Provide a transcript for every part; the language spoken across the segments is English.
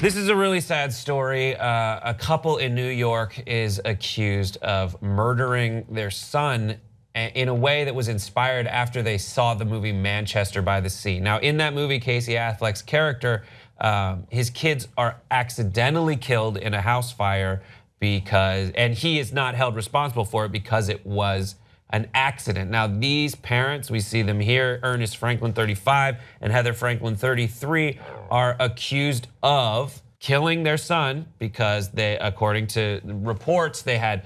This is a really sad story. A couple in New York is accused of murdering their son in a way that was inspired after they saw the movie Manchester by the Sea. Now, in that movie, Casey Affleck's character, his kids are accidentally killed in a house fire and he is not held responsible for it because it was an accident. Now, these parents, we see them here, Ernest Franklin, 35, and Heather Franklin, 33, are accused of killing their son because they, according to reports, they had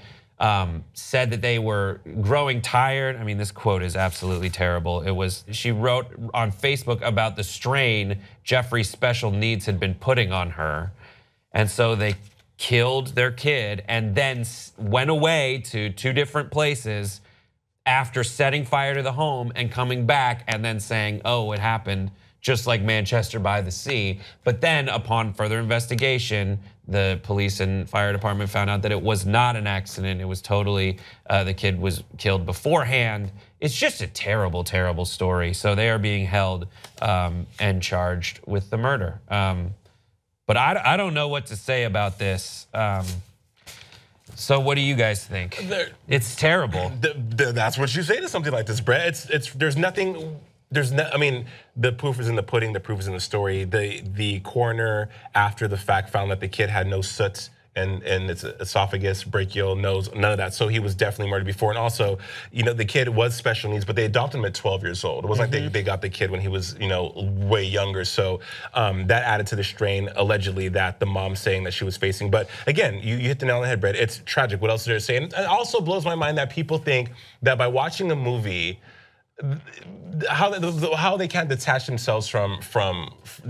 said that they were growing tired. I mean, this quote is absolutely terrible. She wrote on Facebook about the strain Jeffrey's special needs had been putting on her. And so they killed their kid and then went away to 2 different places after setting fire to the home and coming back and then saying, oh, it happened just like Manchester by the Sea. But then upon further investigation, the police and fire department found out that it was not an accident. It was totally, the kid was killed beforehand. It's just a terrible, terrible story. So they are being held and charged with the murder. But I don't know what to say about this. So what do you guys think? It's terrible. That's what you say to something like this, Brett. There's nothing. I mean, the proof is in the pudding. The proof is in the story. The coroner, after the fact, found that the kid had no soot in its esophagus, brachial, nose, none of that. So he was definitely murdered before. And also, the kid was special needs, but they adopted him at 12 years old. It wasn't like they got the kid when he was, way younger. So that added to the strain, allegedly, that the mom saying that she was facing. But again, you hit the nail on the head, Brett. It's tragic. What else is there to say? And it also blows my mind that people think that by watching a movie, how they can't detach themselves from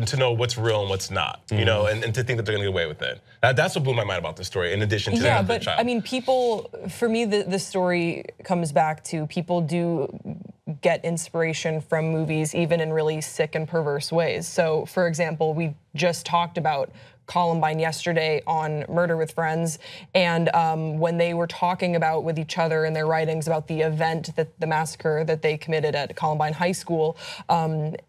to know what's real and what's not, and to think that they're gonna get away with it. That's what blew my mind about this story, in addition to the child. I mean, people, for me, the story comes back to people do get inspiration from movies, even in really sick and perverse ways. So, for example, we just talked about Columbine yesterday on Murder with Friends, and when they were talking about with each other in their writings about the event, the massacre that they committed at Columbine High School,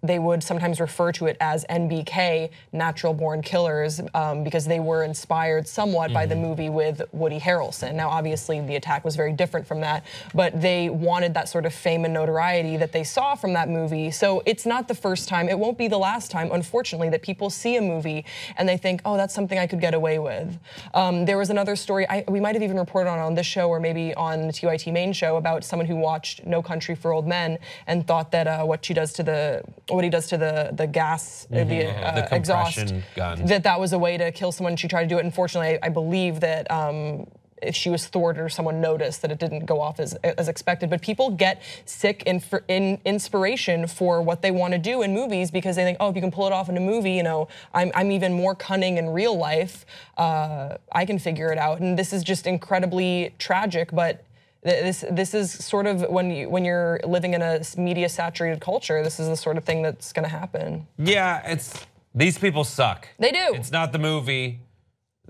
they would sometimes refer to it as NBK, Natural Born Killers, because they were inspired somewhat by the movie with Woody Harrelson. Now, obviously, the attack was very different from that, but they wanted that sort of fame and notoriety that they saw from that movie. So it's not the first time, it won't be the last time, unfortunately, that people see a movie and they think, oh, that's something I could get away with. There was another story, we might have even reported on this show or maybe on the TYT main show about someone who watched No Country for Old Men and thought that what he does to the gas, the exhaust, gun, that was a way to kill someone. She tried to do it. Unfortunately, I believe that if she was thwarted or someone noticed that it didn't go off as expected. But people get sick in inspiration for what they want to do in movies because they think, oh, if you can pull it off in a movie, I'm even more cunning in real life. I can figure it out. And this is just incredibly tragic, but this is sort of when you're living in a media saturated culture, this is the sort of thing that's going to happen. Yeah, these people suck. They do. It's not the movie.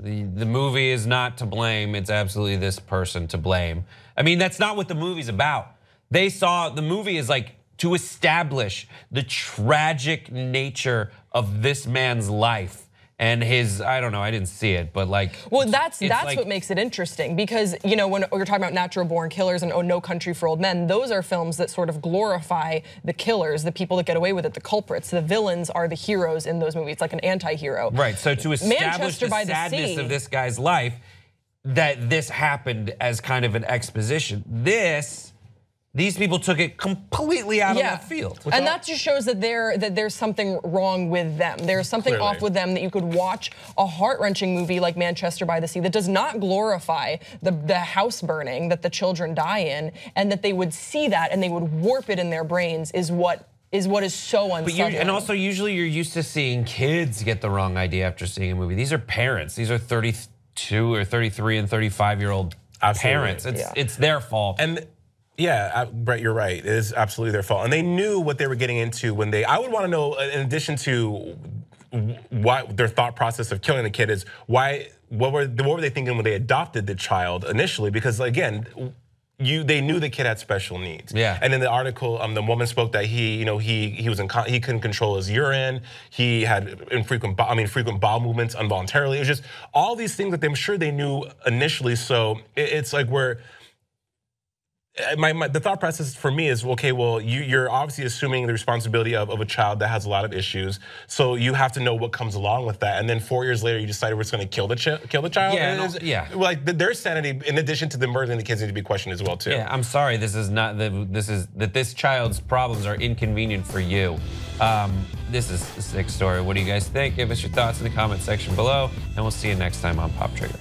The movie is not to blame. It's absolutely this person to blame. I mean, that's not what the movie's about. The movie is like to establish the tragic nature of this man's life and his, I don't know, I didn't see it, but like. Well, that's what makes it interesting because, when we're talking about Natural Born Killers and No Country for Old Men, those are films that sort of glorify the killers, the people that get away with it, the culprits. The villains are the heroes in those movies, like an anti-hero. Right, so to establish the sadness of this guy's life, that this happened as kind of an exposition. These people took it completely out of left field. And that just shows that there's something wrong with them. There's something off with them, that you could watch a heart-wrenching movie like Manchester by the Sea that does not glorify the house burning that the children die in, and that they would see that and they would warp it in their brains is what is so unsettling. And also, usually you're used to seeing kids get the wrong idea after seeing a movie. These are parents. These are 32 or 33 and 35-year-old parents. It's their fault. And yeah, Brett, you're right. It is absolutely their fault. And they knew what they were getting into when I would want to know, in addition to why their thought process of killing the kid is, what were they thinking when they adopted the child initially? Because again, they knew the kid had special needs. Yeah. And in the article, the woman spoke that he couldn't control his urine. He had frequent bowel movements involuntarily. It was just all these things that I'm sure they knew initially. So it's like the thought process for me is, okay, well, you're obviously assuming the responsibility of a child that has a lot of issues, so you have to know what comes along with that. And then 4 years later, you decided we're just going to kill the child. Yeah, like their sanity, in addition to the murdering the kids, need to be questioned as well too. Yeah, I'm sorry. This is not this child's problems are inconvenient for you. This is a sick story. What do you guys think? Give us your thoughts in the comment section below, and we'll see you next time on Pop Trigger.